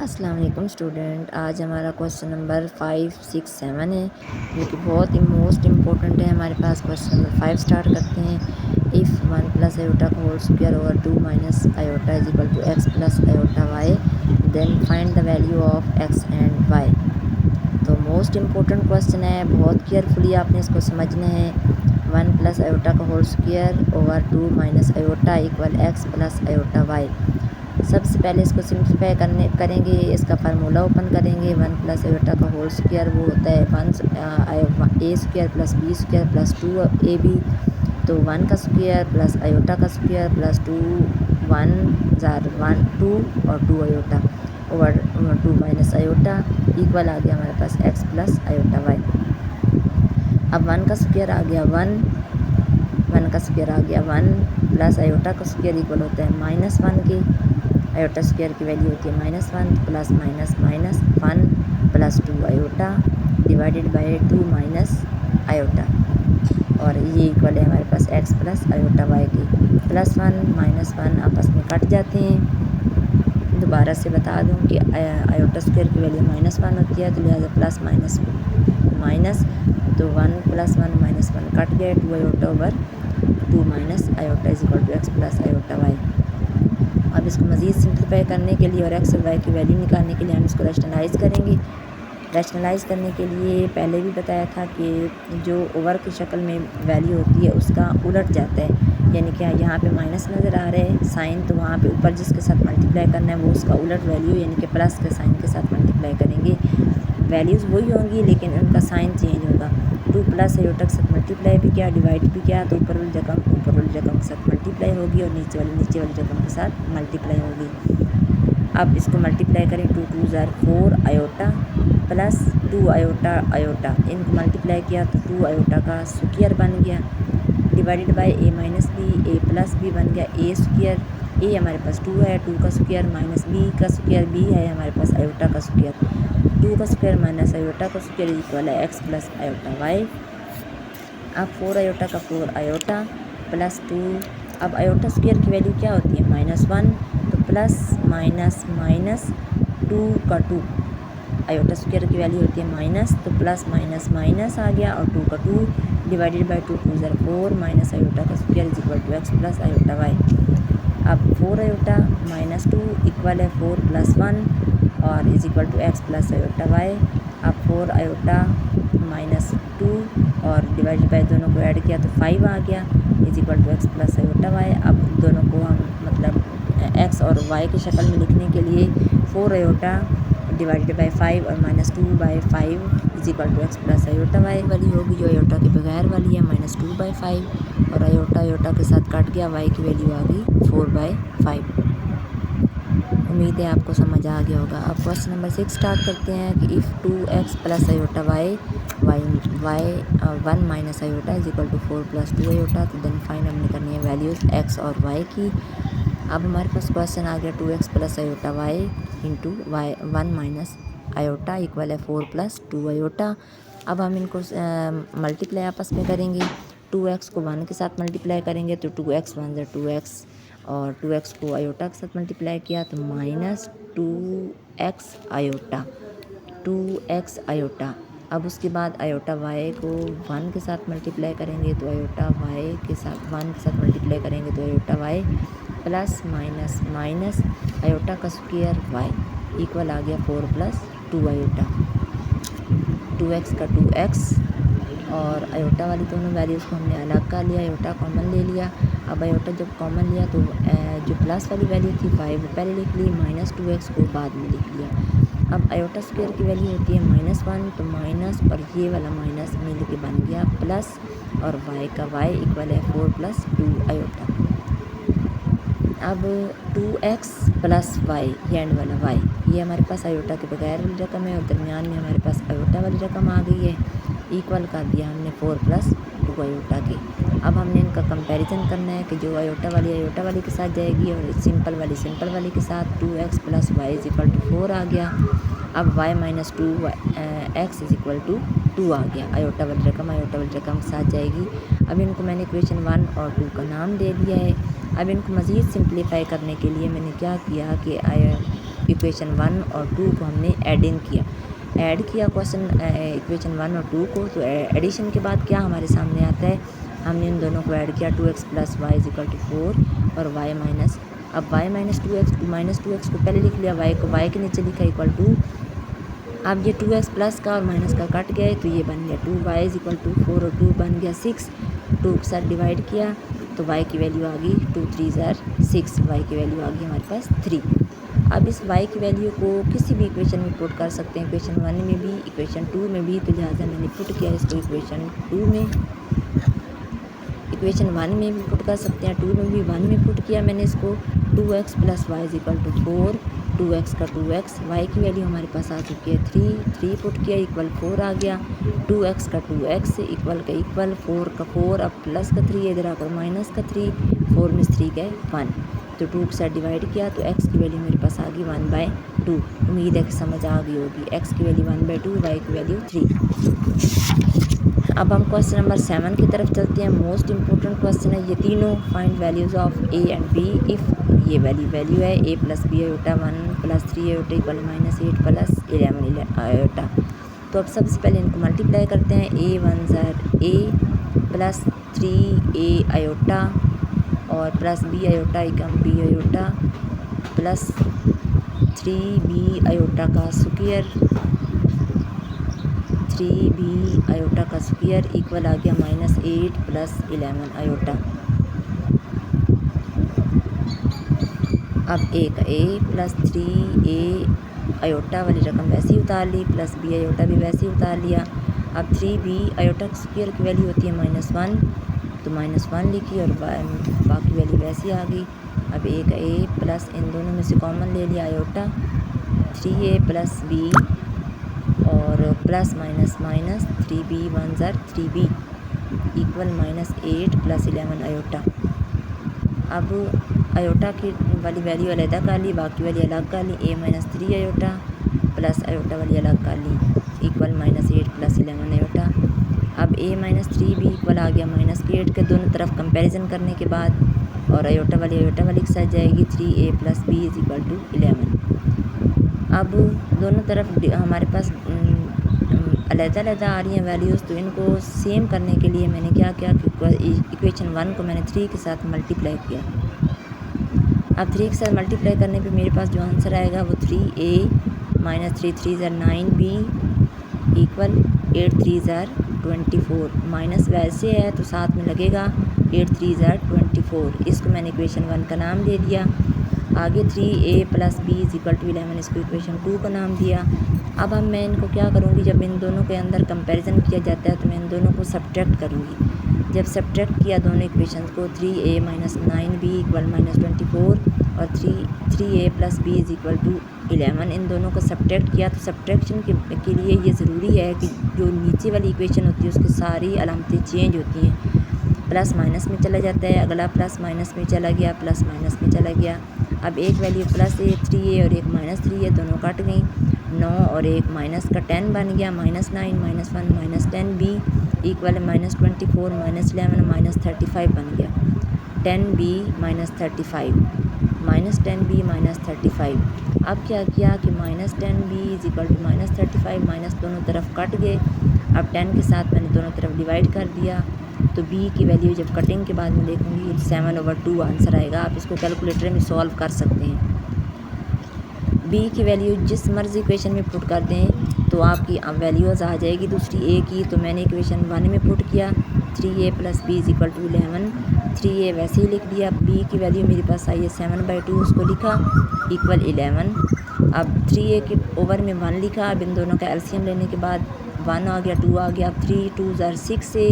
अस्सलाम वालेकुम स्टूडेंट। आज हमारा क्वेश्चन नंबर 5, 6, 7 है, जो कि बहुत ही मोस्ट इम्पोर्टेंट है हमारे पास। क्वेश्चन नंबर 5 स्टार्ट करते हैं। इफ़ 1 प्लस आयोटा का whole square over 2 minus iota is equal to X plus iota Y, then find the value of X and Y. तो मोस्ट इम्पोर्टेंट क्वेश्चन है, बहुत carefully आपने इसको समझना है। 1 प्लस आयोटा का whole square over 2 minus iota equal X plus iota Y. सबसे पहले इसको सिंप्लीफाई करेंगे, इसका फार्मूला ओपन करेंगे। 1 प्लस आयोटा का होल स्क्वायर वो होता है A square plus B square plus 2ab। तो 1 का स्क्वायर प्लस आयोटा का स्क्वायर प्लस 2 1 जार 1 2 और 2 iota over 2 minus iota equal आ गया हमारे पास एक्स प्लस आयोटा वाई। अब 1 का स्क्वायर आ गया 1 का स्क्वायर आ गया 1 प्लस आयोटा का स्क्वायर इक्वल होता है -1 के। आयोटा स्क्वायर की वैल्यू होती है -1 plus minus minus 1 plus 2 iota divided by 2 minus iota, और ये इक्वल है हमारे पास एक्स प्लस आयोटा वाई की। +1 -1 आपस में कट जाते हैं। दोबारा से बता दूं कि आयोटा स्क्वायर की वैल्यू -1 होती है, तो लिहाजा प्लस माइनस माइनस, तो 1 + 1 -1 कट गया, 2 iota over 2 minus iota is equal to X plus iota Y. अब इसको मज़ीद सिंप्लीफाई करने के लिए और एक्स और वाई की वैल्यू निकालने के लिए हम इसको रैशनलाइज़ करेंगे। रैशनलाइज़ करने के लिए पहले भी बताया था कि जो ओवर की शक्ल में वैल्यू होती है उसका उलट जाता है, यानी कि यहाँ पे माइनस नज़र आ रहा है साइन, तो वहाँ पे ऊपर जिसके साथ मल्टीप्लाई करना है वो उसका उलट वैल्यू यानी कि प्लस के साइन के साथ मल्टीप्लाई करेंगे। वैल्यूज़ वही होंगी लेकिन उनका साइन चेंज होगा। 2 प्लस आयोटा के साथ मल्टीप्लाई भी किया, डिवाइड भी किया, तो ऊपर वाली रकम के साथ मल्टीप्लाई होगी और नीचे वाली रकम के साथ मल्टीप्लाई होगी। अब इसको मल्टीप्लाई करें, 2 2 जार 4 आयोटा प्लस 2 आयोटा आयोटा, इनको मल्टीप्लाई किया तो 2 आयोटा का स्क्वायर बन गया, divided by a minus B, A plus B बन गया ए स्क्वायर। ए हमारे पास 2 है, 2 का स्क्वायर माइनस बी का स्क्वायर, बी है हमारे पास आयोटा का स्क्वायर, 2 का स्क्वायर माइनस आयोटा का स्क्वायर इक्वल है एक्स प्लस आयोटा वाई। अब 4 आयोटा का 4 आयोटा प्लस 2, अब आयोटा स्क्वायर की वैल्यू क्या होती है -1, तो प्लस माइनस माइनस 2 का 2, आयोटा स्क्वायर की वैल्यू होती है माइनस, तो प्लस माइनस माइनस आ गया और 2 का 2 डिवाइडेड बाय 2 2 ज़र 4 माइनस आयोटा का square is equal to X plus iota Y. अब 4 आयोटा माइनस 2 इक्वल है 4 + 1 और is equal to X plus iota Y. अब 4 आयोटा माइनस 2 और डिवाइडेड बाय दोनों को ऐड किया तो 5 आ गया is equal to X plus iota Y. अब दोनों को हम मतलब एक्स और वाई की शक्ल में लिखने के लिए 4 आयोटा डिवाइडेड बाय 5 और -2/5 is equal to X plus iota Y वाली होगी, जो आयोटा के बगैर वाली है -2/5, और आयोटा आयोटा के साथ कट गया, वाई की वैल्यू आ गई 4/5। उम्मीद है आपको समझ आ गया होगा। अब क्वेश्चन नंबर 6 स्टार्ट करते हैं कि if 2x plus iota Y 1 minus iota is equal to 4 + 2 iota, तो देन फाइंड हमने करनी है वैल्यूज़ x और y की। अब हमारे पास क्वेश्चन आ गया 2x plus iota Y into Y 1 minus iota equal है 4 + 2 आयोटा। अब हम इनको मल्टीप्लाई आपस में करेंगे, 2x को 1 के साथ मल्टीप्लाई करेंगे तो 2x 1 ज़र 2x, और 2x को आयोटा के साथ मल्टीप्लाई किया तो -2x आयोटा 2x आयोटा। अब उसके बाद आयोटा वाई को 1 के साथ मल्टीप्लाई करेंगे तो आयोटा वाई के साथ 1 के साथ मल्टीप्लाई करेंगे तो iota Y plus minus minus iota का स्क्वायर वाई इक्वल आ गया 4 + 2 आयोटा, 2x का 2x और आयोटा वाली दोनों वैल्यूज़ को हमने अलग कर लिया, आयोटा कॉमन ले लिया। अब आयोटा जब कॉमन लिया तो जो प्लस वाली वैल्यू थी 5 पहले लिख ली, -2x को बाद में लिख लिया। अब आयोटा स्क्वायर की वैल्यू होती है -1, तो माइनस और ये वाला माइनस मिल के बन गया प्लस, और y का y इक्वल है 4 + 2 आयोटा। अब 2x + y ये एंड वाला y, ये हमारे पास आयोटा के बगैर वाली रकम है और दरमियान में हमारे पास आयोटा वाली रकम आ गई है, इक्वल कर दिया हमने 4 + 2 आयोटा के। अब हमने इनका कंपैरिजन करना है कि जो आयोटा वाली के साथ जाएगी और सिंपल वाली के साथ 2x + y is equal to 4 आ गया। अब y - 2x is equal to 2 आ गया, आयोटा वाली रकम के साथ जाएगी। अब इनको मैंने इक्वेशन 1 और 2 का नाम दे दिया है। अब इनको मज़ीद सिंप्लीफाई करने के लिए मैंने क्या किया कि इक्वेशन 1 और 2 को हमने ऐड किया क्वेश्चन इक्वेशन 1 और 2 को। तो एडिशन के बाद क्या हमारे सामने आता है, हमने इन दोनों को ऐड किया 2x + y = 4 और y माइनस, अब y माइनस 2x को पहले लिख लिया, y को y के नीचे लिखा इक्वल टू, अब ये 2x प्लस का और माइनस का कट गया है तो ये बन गया 2y = 4 और 2 बन गया 6, 2 के साथ डिवाइड किया तो y की वैल्यू आ गई 2 3 6, y की वैल्यू आ गई हमारे पास 3। अब इस y की वैल्यू को किसी भी इक्वेशन में पुट कर सकते हैं, इक्वेशन 1 में भी, इक्वेशन 2 में भी, तो लिहाजा मैंने पुट किया इसको इक्वेशन 2 में, इक्वेशन 1 में भी पुट कर सकते हैं, 2 में भी, 1 में पुट किया मैंने इसको 2x + y = 4, 2x का 2x, y की वैल्यू हमारे पास आ चुकी है 3 पुट किया इक्वल 4 आ गया, 2x का 2x इक्वल का इक्वल 4 का 4, अब प्लस का 3 इधर आकर माइनस का 3, 4 में 3 गए 1, तो 2 के साथ डिवाइड किया तो x की वैल्यू मेरे पास आ गई 1/2। उम्मीद है कि समझ आ गई होगी, x की वैल्यू 1/2, y की वैल्यू 3। अब हम क्वेश्चन नंबर 7 की तरफ चलते हैं। मोस्ट इंपॉर्टेंट क्वेश्चन है ये तीनों, find values of a and b if ये वैल्यू है a + b iota 1 + 3 iota equal -8 + 11 iota. तो अब सबसे पहले इनको मल्टीप्लाई करते हैं, a 1 a plus 3a iota और plus b iota equal b iota plus 3b iota का स्क्वायर, 3b आयोटा का स्क्वायर इक्वल आ गया -8 + 11 आयोटा। अब a का a प्लस 3a आयोटा वाली रकम वैसे ही उतार ली, प्लस b आयोटा भी वैसे ही उतार लिया। अब 3b आयोटा स्क्वायर की वैल्यू होती है -1, तो -1 लिखी और बाकी वैल्यू वैसी आ गई। अब a का a प्लस इन दोनों में से कॉमन ले लिया आयोटा, 3a + b और plus minus 3b 1 3b equal -8 + 11 iota. अब आयोटा की वाली वैल्यू अलग कर ली, बाकी वाली अलग कर ली, a - 3 आयोटा प्लस आयोटा वाली अलग कर ली इक्वल -8 + 11 आयोटा। अब a - 3b इक्वल आ गया -8 के दोनों तरफ कंपैरिजन करने के बाद, और आयोटा वाली के साथ जाएगी 3a + b = 11। अब दोनों तरफ हमारे पास अलग आ रही हैं वैल्यूज़, तो इनको सेम करने के लिए मैंने क्या किया कि इक्वेशन 1 को मैंने 3 के साथ मल्टीप्लाई किया। अब 3 के साथ मल्टीप्लाई करने पे मेरे पास जो आंसर आएगा वो 3a - 3 3 9b इक्वल 8 3 24, माइनस वैसे है तो साथ में लगेगा 8 3 24, इसको मैंने इक्वेशन 1 का नाम दे दिया। आगे 3a + b = 11, इसको इक्वेशन 2 का नाम दिया। अब मैं इनको क्या करूँगी, जब इन दोनों के अंदर कंपैरिजन किया जाता है तो मैं इन दोनों को सब्ट्रैक्ट करूँगी। जब सब्ट्रैक्ट किया दोनों इक्वेशन को, 3a - 9b इक्वल -24 और 3a + b = 11, इन दोनों को सब्ट्रैक्ट किया। तो सब्ट्रैक्शन के लिए ये ज़रूरी है कि जो नीचे वाली इक्वेशन होती है उसकी सारी अलामतें चेंज होती हैं, प्लस माइनस में चला जाता है, अगला प्लस माइनस में चला गया, प्लस माइनस में चला गया। अब एक वैल्यू प्लस 3a और एक -3a दोनों कट गई, 9 और एक माइनस का 10 बन गया, -9 -1 -10b इक्वल -24 -11 -35 बन गया, 10b - 35 -10b - 35। अब क्या किया कि -10b = -35, माइनस दोनों तरफ कट गए। अब 10 के साथ मैंने दोनों तरफ डिवाइड कर दिया, तो b की वैल्यू जब कटिंग के बाद में देखूँगी 7/2 आंसर आएगा। आप इसको कैलकुलेटर में सॉल्व कर सकते हैं। b की वैल्यू जिस मर्ज़ी इक्वेशन में पुट कर दें तो आपकी वैल्यूज़ आ जाएगी दूसरी a की। तो मैंने इक्वेशन 1 में पुट किया 3a + b = 11, 3a वैसे ही लिख दिया, b की वैल्यू मेरे पास आई है 7/2, उसको लिखा इक्वल 11। अब 3a के ओवर में 1 लिखा, अब इन दोनों का एलसीएम लेने के बाद 1 आ गया, 2 आ गया, 3 2 6a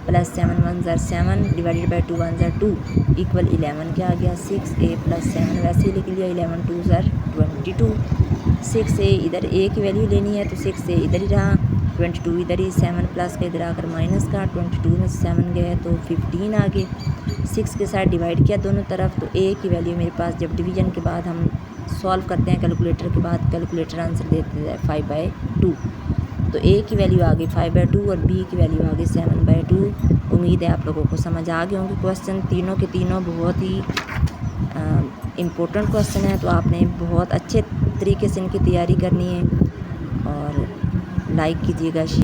plus 7 1 7 divided by 2 1 2 equal 11 क्या आ गया 6a + 7, वैसे ही लिख लिया 11 2 22, 6a इधर a की वैल्यू लेनी है तो 6a इधर ही रहा, 22 इधर ही, 7 प्लस का इधर आकर माइनस का, 22 में 7 गए तो 15 आ गए। 6 के साथ डिवाइड किया दोनों तरफ, तो a की वैल्यू मेरे पास जब डिवीजन के बाद हम सॉल्व करते हैं कैलकुलेटर के बाद, कैलकुलेटर आंसर देते हैं 5/2, तो a की वैल्यू आ गई 5/2 और b की वैल्यू आ गई 7/2। उम्मीद है आप लोगों को समझ आ गए होंगे। क्वेश्चन तीनों के तीनों बहुत ही इम्पोर्टेंट क्वेश्चन है, तो आपने बहुत अच्छे तरीके से इनकी तैयारी करनी है। और लाइक कीजिएगा, शेयर